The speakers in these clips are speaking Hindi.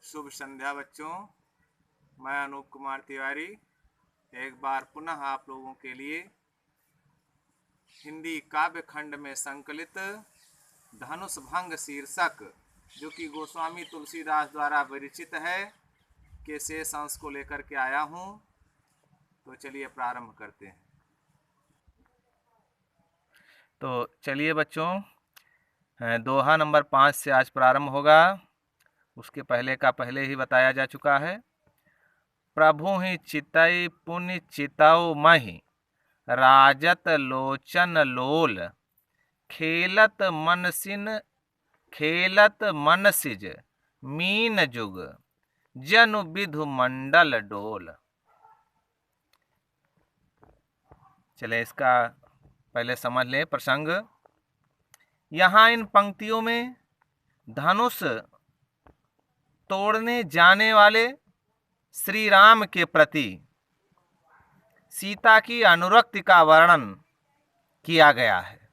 शुभ संध्या बच्चों। मैं अनूप कुमार तिवारी एक बार पुनः आप लोगों के लिए हिंदी काव्य खंड में संकलित धनुष भंग शीर्षक, जो कि गोस्वामी तुलसीदास द्वारा विरचित है, के शेष अंश को लेकर के आया हूँ। तो चलिए प्रारंभ करते हैं। तो चलिए बच्चों, दोहा नंबर 5 से आज प्रारंभ होगा। उसके पहले का पहले ही बताया जा चुका है। प्रभु ही चितई पुण्य चितौ महि, राजत लोचन लोल, खेलत मनसिज मीन जुग, जनु विधु मंडल डोल। चले इसका पहले समझ लें प्रसंग। यहाँ इन पंक्तियों में धनुष तोड़ने जाने वाले श्री राम के प्रति सीता की अनुरक्ति का वर्णन किया गया है।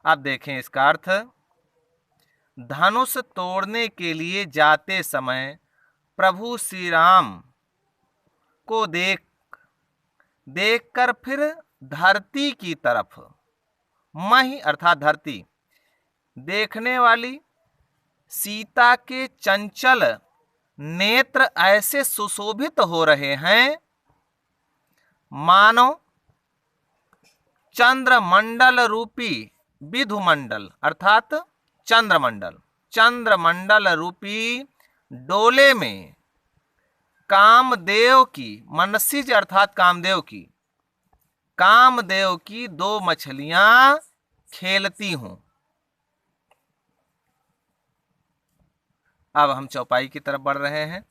अब देखें इसका अर्थ। धनुष तोड़ने के लिए जाते समय प्रभु श्री राम को देखकर फिर धरती की तरफ, मही अर्थात धरती, देखने वाली सीता के चंचल नेत्र ऐसे सुशोभित हो रहे हैं मानो चंद्रमंडल रूपी विधुमंडल अर्थात चंद्रमंडल रूपी डोले में कामदेव की, मनसिज अर्थात कामदेव की दो मछलियां खेलती हूं। अब हम चौपाई की तरफ बढ़ रहे हैं।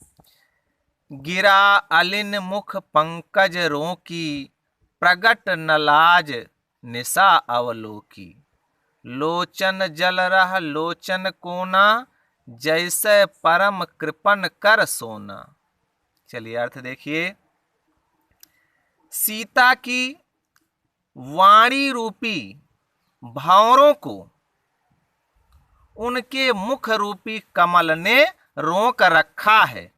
गिरा अलिन मुख पंकज रोकी, प्रगट नलाज निशा अवलोकी, लोचन जल रह लोचन कोना, जैसे परम कृपन कर सोना। चलिए अर्थ देखिए। सीता की वाणी रूपी भंवरों को उनके मुख रूपी कमल ने रोक रखा है।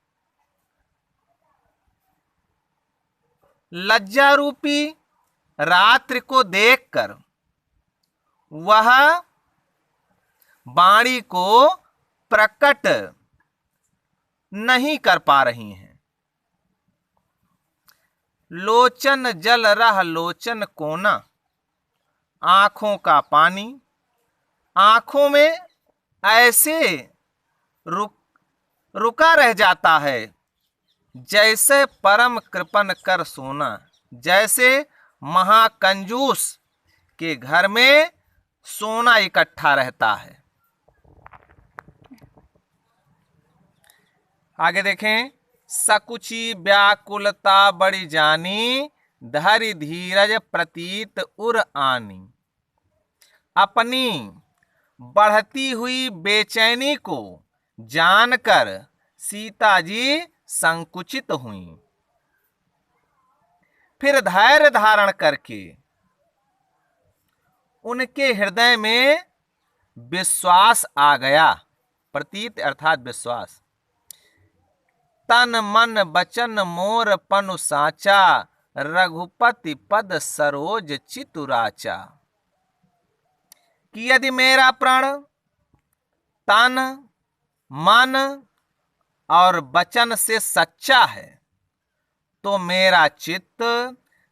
लज्जा रूपी रात्रि को देखकर वह वाणी को प्रकट नहीं कर पा रही हैं। लोचन जल रह लोचन कोना, आंखों का पानी आंखों में ऐसे रुका रह जाता है जैसे परम कृपन कर सोना, जैसे महाकंजूस के घर में सोना इकट्ठा रहता है। आगे देखें। सकुची व्याकुलता बड़ी जानी, धरि धीरज प्रतीत उर आनी, अपनी बढ़ती हुई बेचैनी को जानकर सीता जी संकुचित हुई। फिर धैर्य धारण करके उनके हृदय में विश्वास आ गया। प्रतीत अर्थात विश्वास। तन मन बचन मोर पनु साचा, रघुपति पद सरोज चितुराचा। कि यदि मेरा प्राण, तन, मन और वचन से सच्चा है तो मेरा चित्त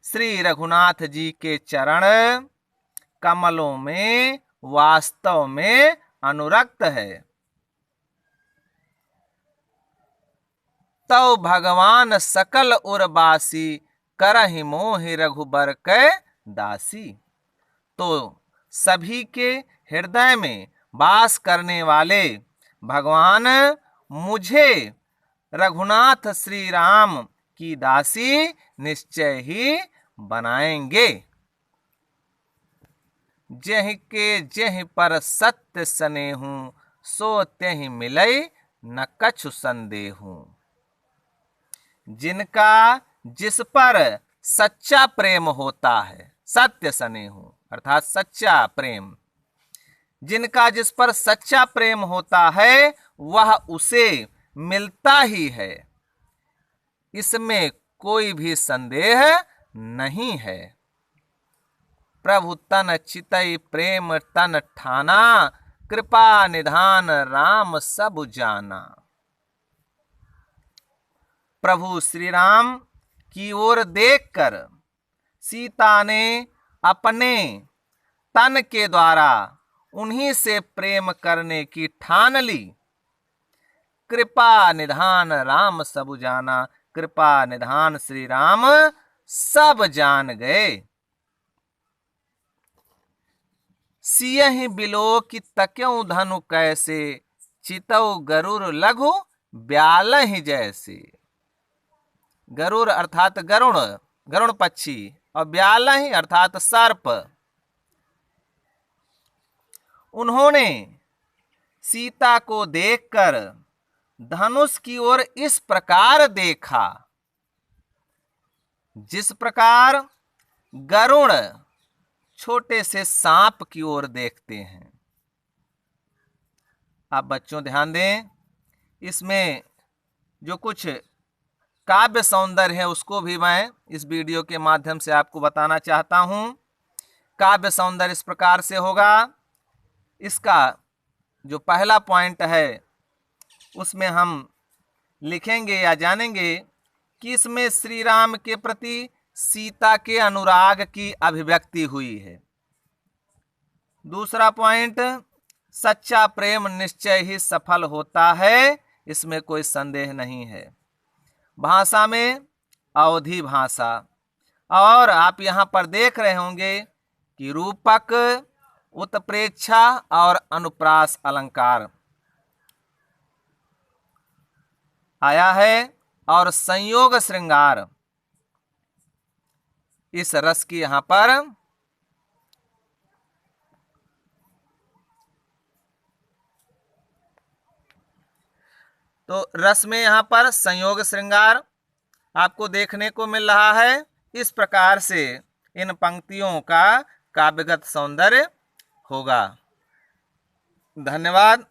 श्री रघुनाथ जी के चरण कमलों में वास्तव में अनुरक्त है। तो भगवान सकल उर्वासी, करहि मोहि रघुबर कै दासी। तो सभी के हृदय में वास करने वाले भगवान मुझे रघुनाथ श्री राम की दासी निश्चय ही बनाएंगे। जहि के जहि पर सत्य स्नेहु, सो त्यहि मिलई न कछु संदेहु। जिनका जिस पर सच्चा प्रेम होता है, सत्य स्नेहु अर्थात सच्चा प्रेम, जिनका जिस पर सच्चा प्रेम होता है वह उसे मिलता ही है, इसमें कोई भी संदेह नहीं है। प्रभु तन चितई प्रेम तन ठाना, कृपा निधान राम सब जाना। प्रभु श्री राम की ओर देखकर सीता ने अपने तन के द्वारा उन्हीं से प्रेम करने की ठान ली। कृपा निधान राम सब जाना, कृपा निधान श्री राम सब जान गए। सियहि बिलो की तक्यों धनु कैसे, चितौ गरुड़ लघु ब्यालहि जैसे। गरुड़ अर्थात गरुण, गरुण पक्षी, और ब्यालहि अर्थात सर्प। उन्होंने सीता को देखकर धनुष की ओर इस प्रकार देखा जिस प्रकार गरुड़ छोटे से सांप की ओर देखते हैं। आप बच्चों ध्यान दें, इसमें जो कुछ काव्य सौंदर्य है उसको भी मैं इस वीडियो के माध्यम से आपको बताना चाहता हूं। काव्य सौंदर्य इस प्रकार से होगा। इसका जो पहला पॉइंट है उसमें हम लिखेंगे या जानेंगे कि इसमें श्री राम के प्रति सीता के अनुराग की अभिव्यक्ति हुई है। दूसरा पॉइंट, सच्चा प्रेम निश्चय ही सफल होता है, इसमें कोई संदेह नहीं है। भाषा में अवधी भाषा, और आप यहाँ पर देख रहे होंगे कि रूपक, उत्प्रेक्षा और अनुप्रास अलंकार आया है, और संयोग श्रृंगार इस रस की यहां पर तो रस में यहां पर संयोग श्रृंगार आपको देखने को मिल रहा है। इस प्रकार से इन पंक्तियों का काव्यगत सौंदर्य होगा। धन्यवाद।